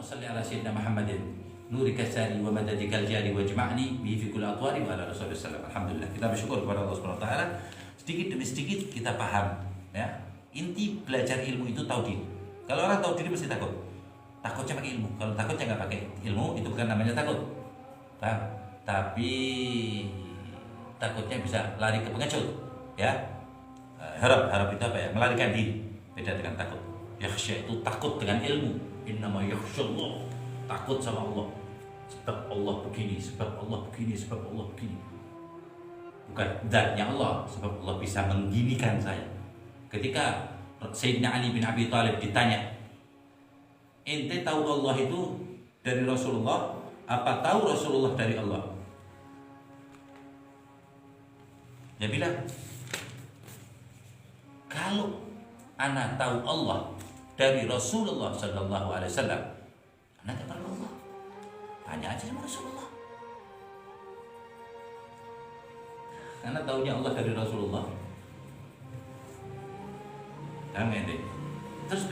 salli ala sayyidina Muhammadin nurika sari wa madadikal jari wajma'ni bi fi kulli atwari wa ala rasulillah sallallahu. Alhamdulillah, kita bersyukur kepada Allah Subhanahu wa taala. Sedikit demi sedikit kita paham, ya. Inti belajar ilmu itu tahu diri. Kalau orang tahu diri mesti takut. Takutnya pakai ilmu. Kalau takutnya nggak pakai ilmu itu bukan namanya takut. Paham? Tapi takutnya bisa lari ke pengecut, ya. Harap itu apa ya? Melarikan diri. Beda dengan takut. Yakhsha itu takut dengan ilmu. Innama yakhshallah, takut sama Allah. Sebab Allah begini, sebab Allah begini, sebab Allah begini. Bukan zatnya Allah, sebab Allah bisa mengginikan saya. Ketika Sayyidina Ali bin Abi Thalib ditanya, ente tahu Allah itu dari Rasulullah, apa tahu Rasulullah dari Allah? Dia bilang, kalau ana tahu Allah dari Rasulullah Sallallahu Alaihi Wasallam, ana tak perlu Allah, tanya aja sama Rasulullah. Ana tahunya Allah dari Rasulullah. Tahu ente? Terus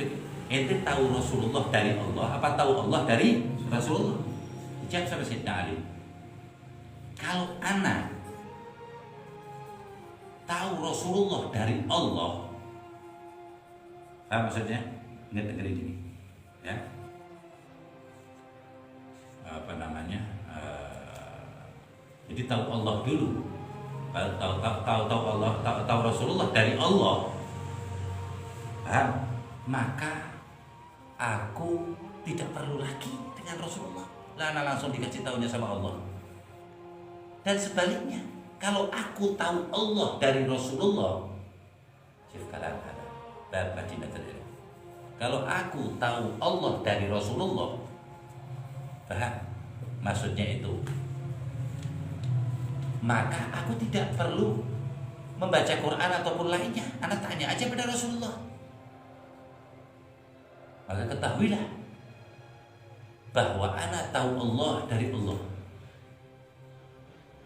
ente tahu Rasulullah dari Allah, apa tahu Allah dari Rasulullah? Dijawab sama Sayyidina Ali. Kalau ana tahu Rasulullah dari Allah, apa maksudnya? Ingat dengerin ini, ya. Apa namanya? Jadi tahu Allah dulu, tahu Allah, tahu Rasulullah dari Allah. Paham? Maka aku tidak perlu lagi dengan Rasulullah. Lana langsung dikasih tahunya sama Allah. Dan sebaliknya, kalau aku tahu Allah dari Rasulullah, kalau aku tahu Allah dari Rasulullah, paham? Maksudnya itu, maka aku tidak perlu membaca Quran ataupun lainnya. Anda tanya aja pada Rasulullah. Maka ketahuilah bahwa anak tahu Allah dari Allah.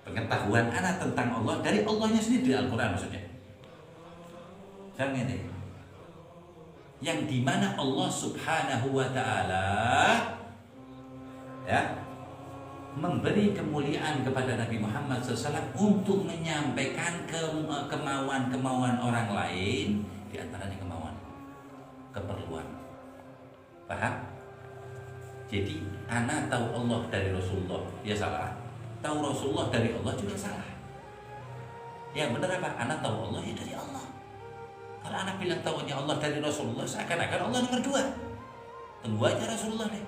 Pengetahuan anak tentang Allah dari Allahnya sendiri, di Al-Quran maksudnya. Jangan ini. Yang dimana Allah Subhanahu wa ta'ala, ya, memberi kemuliaan kepada Nabi Muhammad SAW untuk menyampaikan kemauan orang lain, di antaranya keperluan. Paham? Jadi anak tahu Allah dari Rasulullah, ya salah. Tahu Rasulullah dari Allah juga salah. Ya benar apa? Anak tahu Allah ya dari Allah. Kalau anak bilang tahunya Allah dari Rasulullah, seakan-akan Allah nomor 2. Tunggu aja Rasulullah deh.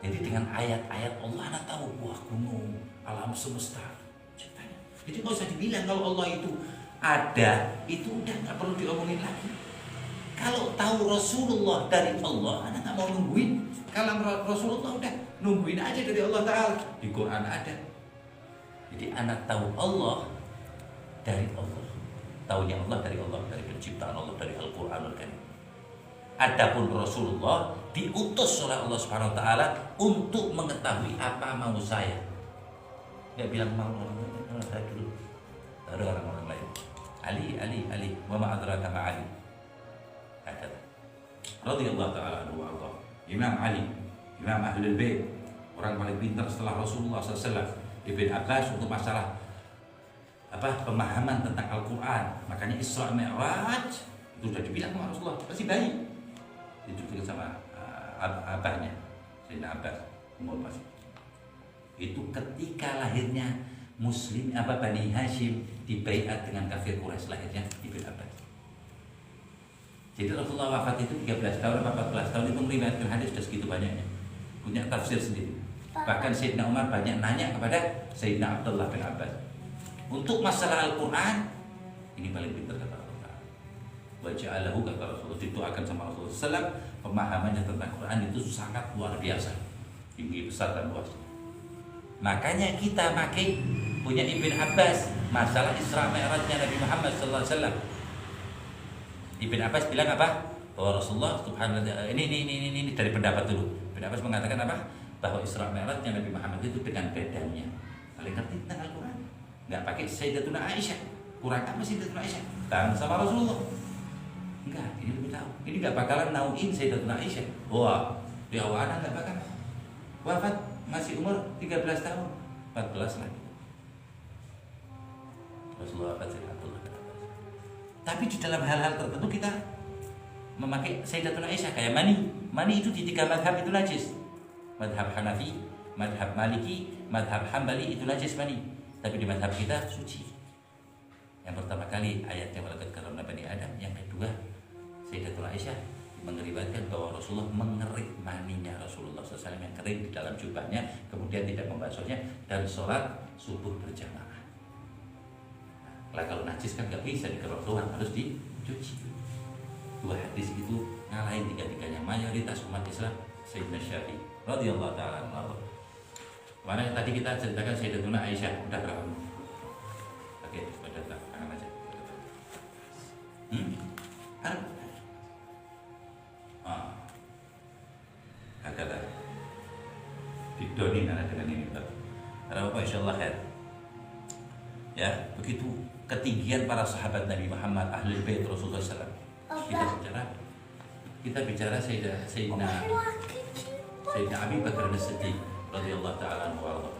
Jadi dengan ayat-ayat Allah anak tahu, wah gunung, alam semesta, ceritanya. Jadi nggak usah dibilang kalau Allah itu ada, itu udah nggak perlu diomongin lagi. Kalau tahu Rasulullah dari Allah, anak nggak mau nungguin. Kalau Rasulullah udah nungguin aja dari Allah Ta'ala. Di Quran ada. Jadi anak tahu Allah dari Allah. Taunya Allah dari Allah, dari penciptaan Allah, dari Al-Quranul Karim. Adapun Rasulullah diutus oleh Allah Subhanahu Wa Taala untuk mengetahui apa mau saya. Dia bilang mau saya dulu. Ada orang-orang lain. Ali, wa ma adraka ma Ali. Ada. Radhiyallahu ta'ala anhu wa arda. Imam Ali, Imam Ahlul Bait, orang paling pintar setelah Rasulullah SAW. Ibn Abbas untuk masalah pemahaman tentang Al-Quran. Makanya Isra Mi'raj itu sudah dibilang sama Rasulullah, pasti bayi. Itu sama abahnya, Sayyidina Abbas, umur masih. Itu ketika lahirnya Muslim Bani Hashim dibaiat dengan kafir Quraisy, lahirnya Ibn Abbas. Jadi Rasulullah wafat itu 13 tahun, 14 tahun itu meriwayatkan hadis sudah segitu banyaknya. Punya tafsir sendiri. Bahkan Sayyidina Umar banyak nanya kepada Sayyidina Abdullah bin Abbas. Untuk masalah Al-Quran, ini paling pintar kata Rasulullah. Wa ja'alahu kata Rasulullah, dituakan sama Rasulullah SAW, pemahamannya tentang Quran itu sangat luar biasa, tinggi, besar dan luas. Makanya kita pakai punya Ibn Abbas masalah Isra Mi'rajnya Nabi Muhammad SAW. Ibn Abbas bilang apa? Bahwa Rasulullah subhanallah, ini dari pendapat dulu. Ibn Abbas mengatakan apa? Bahwa Isra Mi'rajnya Nabi Muhammad itu dengan badannya. Kalian ngerti tentang Al-Quran? Nggak pakai Sayyidatuna Aisyah. Kurang apa Sayyidatuna Aisyah? Tangan sama Rasulullah. Enggak, ini lebih tahu. Ini nggak bakalan nauin Sayyidatuna Aisyah. Wah, Di awal anak nggak makan. Wafat masih umur 13 tahun, 14 lagi. Rasulullah wafat Sayyidatuna. Tapi di dalam hal-hal tertentu kita memakai Sayyidatuna Aisyah kayak mani. Mani itu di 3 madhab itu najis. Madhab Hanafi, madhab Maliki, madhab Hambali itu najis mani. Tapi di madhab kita suci. Yang pertama kali ayatnya walaqad karramna bani Adam. Yang kedua Sayyidatuna Aisyah mengeriwayatkan bahwa Rasulullah mengerik maninya Rasulullah SAW yang kering di dalam jubahnya, kemudian tidak membasuhnya dan sholat subuh berjamaah. Nah, kalau najis kan nggak bisa dikerok, harus dicuci. 2 hadis itu ngalahin 3-tiganya mayoritas umat Islam. Sayyidina Syafi'i radhiyallahu ta'ala anhu. Mana tadi kita ceritakan Sayyidatuna Aisyah udah berapa? Oke, sudah tangan aja. Kata didonin anak dengan ini. Karena apa insyaallah khair. Ya, begitu ketinggian para sahabat Nabi Muhammad ahlul bait Rasulullah SAW. Kita bicara Sayyidina Abi Bakar As-Siddiq radhiyallahu ta'ala anhu.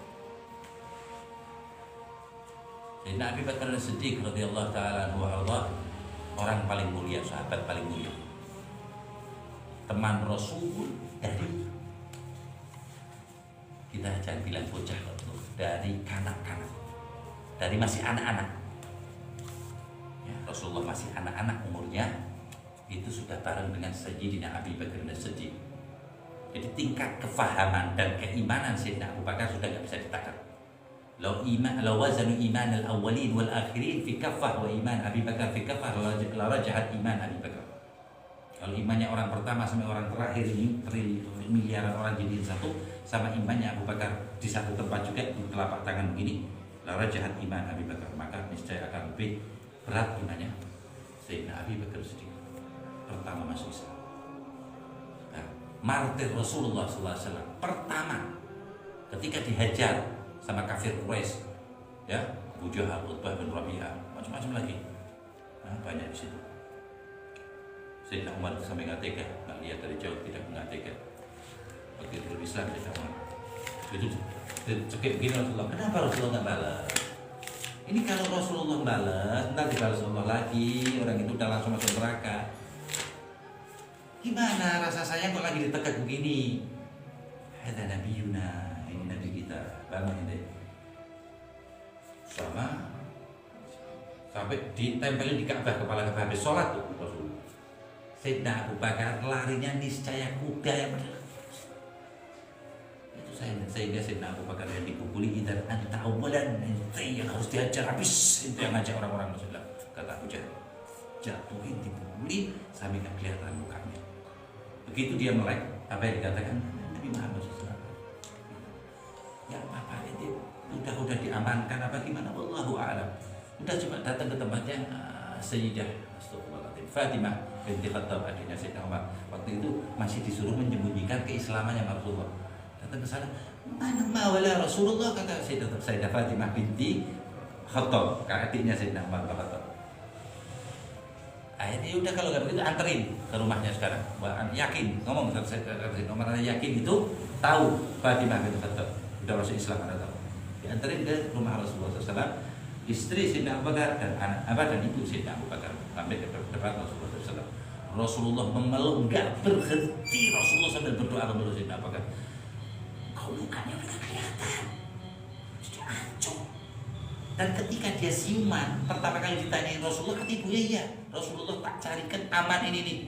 Sayyidina Abi Bakar As-Siddiq radhiyallahu ta'ala anhu orang paling mulia, sahabat paling mulia. Teman Rasul dari kita jangan bilang bocah, dari kanak-kanak, dari masih anak-anak. Ya, Rasulullah masih anak-anak umurnya, itu sudah bareng dengan Sayyidina Abi Bakar As-Siddiq. Jadi tingkat kefahaman dan keimanan Sayyidina Abu Bakar sudah nggak bisa ditakar. Law wazanu iman al-awwalin wal akhirin fi kaffah wa iman Abi Bakar fi kaffah la rajahat iman Abi Bakar. Kalau imannya orang pertama sampai orang terakhir ini miliaran orang jadiin satu, sama imannya Abu Bakar di satu tempat juga di telapak tangan begini, la rajahat iman Abi Bakar, maka niscaya akan lebih berat imannya Sayyidina Abi Bakar Siddiq pertama masuk Islam. Nah, martir Rasulullah SAW pertama ketika dihajar sama kafir Quraisy, ya, Abu Jahal, Utbah bin Rabi'ah, macam-macam lagi. Nah, banyak di situ. Sayyidina Umar sampai nggak tega, nggak lihat dari jauh, tidak nggak tega. Begitu Islam Sayyidina Umar, itu cekik begini Rasulullah. Kenapa Rasulullah nggak balas? Ini kalau Rasulullah balas, nanti dibalas Allah lagi, orang itu udah langsung masuk neraka. Gimana rasa saya kok lagi ditegak begini? Ada Nabi Yuna, ini Nabi kita, bangun ini. Sama sampai ditempelin di Ka'bah, kepala Ka'bah habis sholat tuh Rasulullah. Sayyidina Abu Bakar larinya niscaya kuda yang benar. Itu sehingga Sayyidina Abu Bakar yang dipukuli dan anta awwalan, ente yang harus dihajar habis, itu yang ngajak orang-orang Rasulullah. Kata Abu Jahal, jatuhin dipukuli sampai nggak kelihatan mukanya. Begitu dia melek, apa yang dikatakan Nabi Muhammad SAW. Ya apa itu udah diamankan apa gimana? Wallahu a'lam. Udah coba datang ke tempatnya Sayyidah Fatimah binti Khattab, adiknya Sayyidina Umar. Waktu itu masih disuruh menyembunyikan keislamannya Rasulullah. Datang ke sana, mana mawala Rasulullah, kata Sayyidah Fatimah binti Khattab, adiknya Sayyidina Umar bin Khattab. Akhirnya udah kalau nggak begitu anterin ke rumahnya sekarang. Wah, yakin ngomong kata Sayyidina Umar, yakin itu tahu Fatimah binti Khattab udah masuk Islam, ada tahu. Dianterin ke rumah Rasulullah SAW, istri Sayyidina Abu Bakar dan anak dan ibu Sayyidina Abu Bakar sampai ke depan Rasulullah SAW. Rasulullah memeluk nggak berhenti, Rasulullah sambil berdoa kepada Sayyidina Abu Bakar. Kau lukanya udah kelihatan, jadi hancur. Dan ketika dia siuman, pertama kali ditanyain Rasulullah, kata ibunya iya. Rasulullah tak carikan aman ini nih.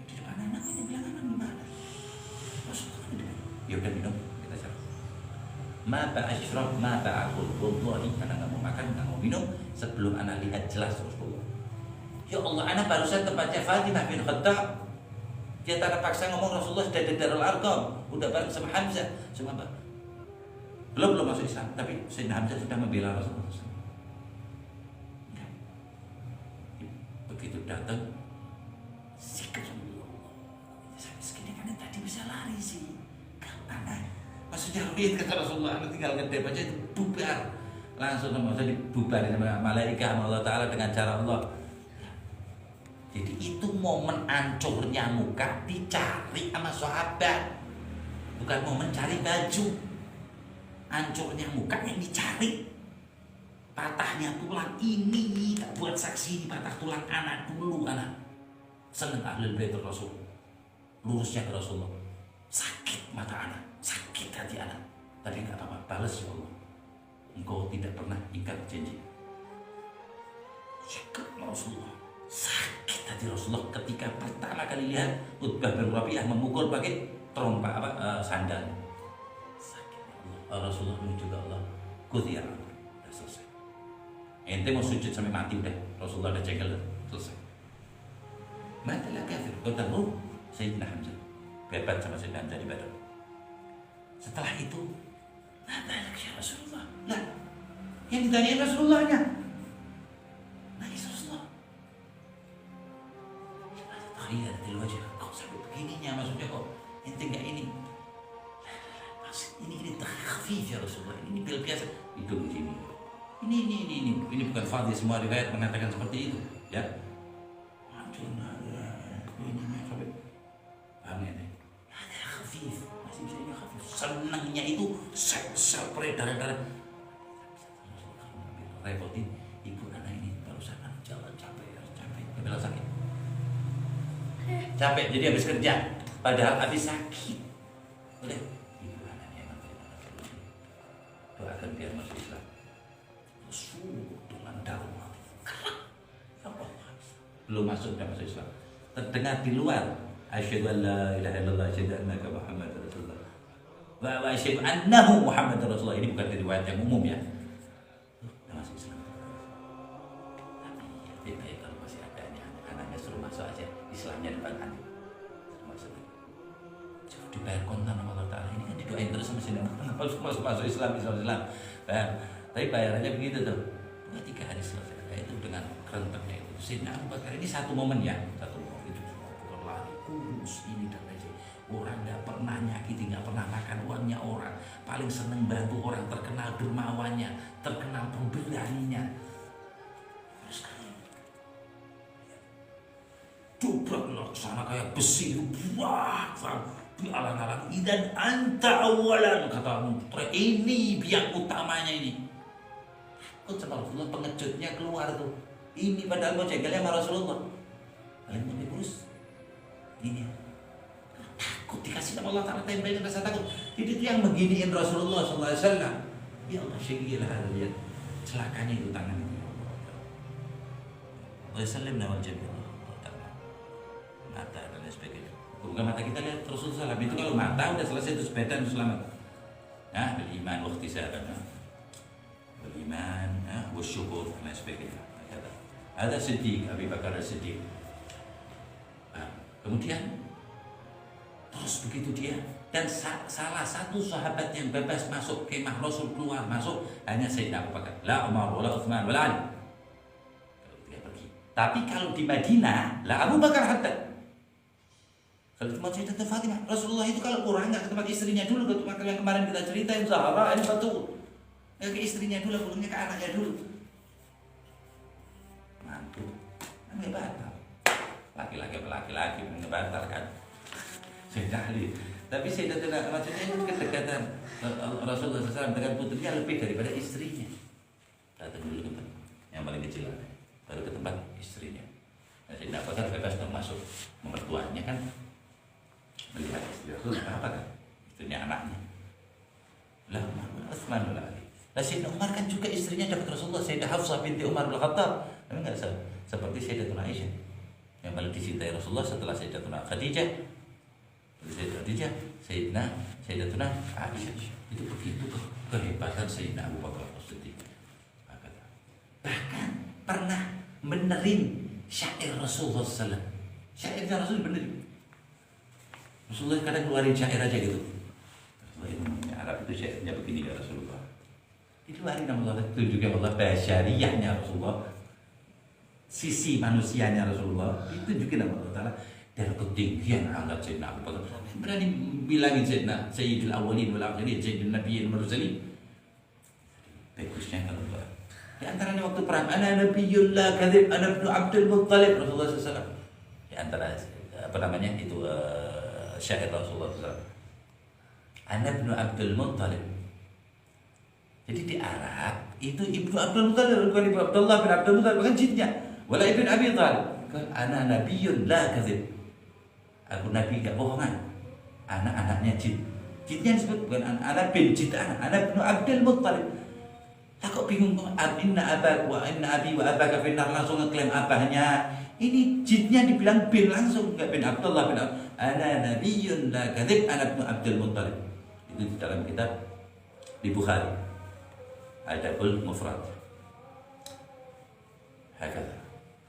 Di depan anak ini bilang aman di mana? Rasulullah, ya udah minum. Mata asyraf, mata akul, wallahi anak nggak mau makan, nggak mau minum sebelum anak lihat jelas Rasulullah. Ya Allah, anak barusan tempatnya Fatimah bin Khattab. Dia tanpa paksa ngomong Rasulullah sudah di Darul Arqam, udah bareng sama Hamzah, sama apa? Belum masuk Islam, tapi Sayyidina Hamzah sudah membela Rasulullah. Ya. Begitu datang, sikap Rasulullah. Sampai segini kan tadi bisa lari sih, anak. Maksudnya lihat kata Rasulullah, tinggal ngedep aja itu bubar, langsung maksudnya dibubarin sama malaikat Allah Taala dengan cara Allah. Jadi itu itu momen hancurnya muka dicari sama sahabat, bukan momen cari baju. Hancurnya muka yang dicari, patahnya tulang ini, tak buat saksi ini patah tulang anak dulu anak. Seneng ahlul bait Rasul, lurusnya ke Rasulullah. Sakit mata anak, sakit hati anak, tapi nggak apa-apa, balas ya Allah. Engkau tidak pernah ingkar janji. Sakit Rasulullah, sakit hati Rasulullah ketika pertama kali lihat Utbah bin Rabi'ah memukul pakai trompa sandal. Sakit Allah. Rasulullah menuju ke Allah. Qudhiya, udah selesai. Ente mau sujud sampai mati udah, Rasulullah udah cegel, selesai. Matilah kafir, kau tahu Sayyidina Hamzah bebat sama Sayyidina Hamzah di Badar. Setelah itu, nada ya Rasulullah. Nah, yang ditanyain Rasulullahnya, nangis Rasulullah. Ada di wajah, kok sampai begininya maksudnya kok ente nggak ini? Maksud ini takhfif ya Rasulullah. Ini bil biasa itu begini. Ini bukan fadhil, semua riwayat mengatakan seperti itu, ya. Senangnya itu sel darah-darah. Repotin ibu anak ini barusan jalan capek, kepala sakit. Capek jadi habis kerja, padahal habis sakit. Udah, ibu anaknya mati. Doakan biar masuk Islam. Suruh dengan darurat. Belum masuk Islam. Terdengar di luar, asyhadu an la ilaha illallah, asyhadu annaka Muhammadar Rasulullah. Wa asyhadu annahu Muhammadar Rasulullah. Ini bukan riwayat yang umum ya. Masuk Islam. Tapi ya kalau masih ada anaknya suruh masuk aja, Islamnya depan hati. Masuk. Coba dibayar kontan sama Allah Ta'ala. Ini kan didoain terus sama Sayyidina Muhammad masuk Islam. Tapi bayarannya begitu tuh. 2-3 hari selesai. Itu dengan kerentaknya itu. Sayyidina Abu Bakar ini satu momen ya. Satu momen itu berlari kurus ini dan lain. Orang nggak pernah nyakiti, nggak pernah makan uangnya orang, paling seneng bantu orang, terkenal dermawannya, terkenal pemberaninya. Terus kan dobrak laksana kayak besi itu, wah, dialang-alang. Dan anta awalan, kata putra, ini biang utamanya ini. Kok sama Rasulullah pengejutnya keluar tuh. Ini padahal mau cegelnya sama Rasulullah. Paling lebih kurus. Ini takut dikasih sama Allah Ta'ala, tembakin rasa takut. Jadi itu yang beginiin Rasulullah SAW. Ya Allah, syegilah, lihat celakanya itu tangan itu. Wa sallim nawal jami'ah. Mata dan lain sebagainya. Bukan mata kita lihat Rasulullah SAW. Itu kalau mata udah selesai itu sepeda itu selamat. Nah, beriman waktu sahabat. Beriman, bersyukur dan lain sebagainya. Ada Siddiq, Abu Bakar Siddiq. Kemudian terus begitu dia, dan salah satu sahabat yang bebas masuk kemah Rasul, keluar masuk hanya Sayyidina Abu Bakar, la Umar wala Utsman wala Ali. Kalau dia pergi. Tapi kalau di Madinah, la Abu Bakar hatta. Kalau cuma Sayyidatuna Fatimah, Rasulullah itu kalau kurang nggak ke tempat istrinya dulu, ke tempat yang kemarin kita ceritain Zahra ini betul. Nggak ke istrinya dulu, pulangnya ke anaknya dulu. Mantu, nggak batal. Laki-laki batal kan. Sudah ahli. Tapi Sayyidatuna maksudnya itu kedekatan Rasulullah SAW dengan putrinya lebih daripada istrinya. Datang dulu ke tempat yang paling kecil, baru ke tempat istrinya. Nah, Sayyidina Abu Bakar bebas untuk masuk, mertuanya kan melihat istri Rasulullah apa kan? Istrinya anaknya. Lah Utsman bin Ali. Lah Sayyidina Umar kan juga istrinya dapat Rasulullah, Sayyidah Hafsah binti Umar bin Khattab. Tapi enggak seperti Sayyidatuna Aisyah yang paling dicintai Rasulullah setelah Sayyidatuna Khadijah. Sayyidatuna Aisyah. Itu begitu kehebatan Sayyidina Abu Bakar As-Siddiq. Bahkan pernah benerin syair Rasulullah SAW. Syairnya Rasul benerin. Rasulullah kadang keluarin syair aja gitu. Arab itu syairnya begini ya Rasulullah. Dikeluarin sama Allah, tunjukkan Allah basyariyahnya Rasulullah, sisi manusianya Rasulullah, ditunjukin sama Allah Ta'ala. Dan ketinggian angkat Sayyidina Abu Bakar, berani bilangin Sayyidul Awwalin wal Akhirin, Sayyidul Nabiyyin wal Mursalin. Bagusnya kalau Allah. Di antaranya waktu perang, ana nabiyyun la kadzib, ana ibnu Abdul Muttalib, Rasulullah SAW. Di antara apa namanya itu syair Rasulullah SAW. Ana ibnu Abdul Muttalib. Jadi di Arab itu ibnu Abdul Muttalib, bukan ibnu Abdullah bin Abdul Muttalib, bukan jinnya. Wala ibnu Abi Thalib. Ana nabiyyun la kadzib. Aku nabi gak bohongan. Anak-anaknya jin. Jinnya disebut bukan anak bin jin, anak ibnu Abdul Muttalib. Lah kok bingung kok inna abak wa inna abi wa abaka finnar, langsung ngeklaim abahnya. Ini jinnya dibilang bin langsung, enggak bin Abdullah bin ana nabiyyun la kadzib, ana ibnu Abdul Muttalib. Itu di dalam kitab di Bukhari. Adabul Mufrad. Hakata.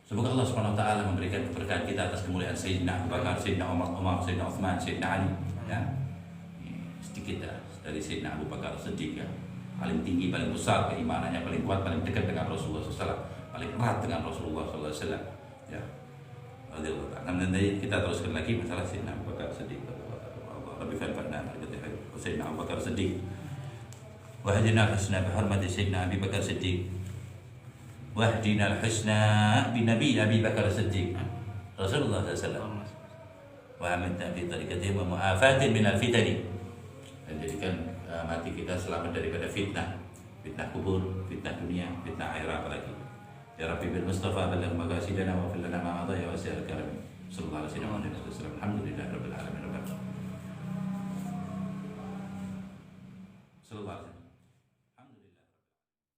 Semoga Allah Subhanahu wa taala memberikan keberkahan kita atas kemuliaan Sayyidina Abu Bakar, Sayyidina Umar, Sayyidina Utsman, Sayyidina Ali, ya. Sedikit dari Sayyidina Abu Bakar Siddiq, ya. Paling tinggi, paling besar keimanannya, paling kuat, paling dekat dengan Rasulullah SAW, paling erat dengan Rasulullah SAW, ya. Nanti kita teruskan lagi masalah Sayyidina Abu Bakar Siddiq. Rabbi fanfa'na Sayyidina Abu Bakar Siddiq. Wahdina al-husna bihormati Sayyidina Abi Bakar Siddiq. Wahdina al-husna binabi Abi Bakar Siddiq Rasulullah SAW. Wa amitna fi tariqatihim wa mu'afatin minal fitani. Dan jadikan mati kita selamat daripada fitnah. Fitnah kubur, fitnah dunia, fitnah akhirat apalagi. Ya Rabbi bil Mustafa balagh maqasidana wa fil lana ma madha ya wasi'al karam. Sallallahu alaihi wa sallam. Alhamdulillah rabbil alamin. Sallallahu alaihi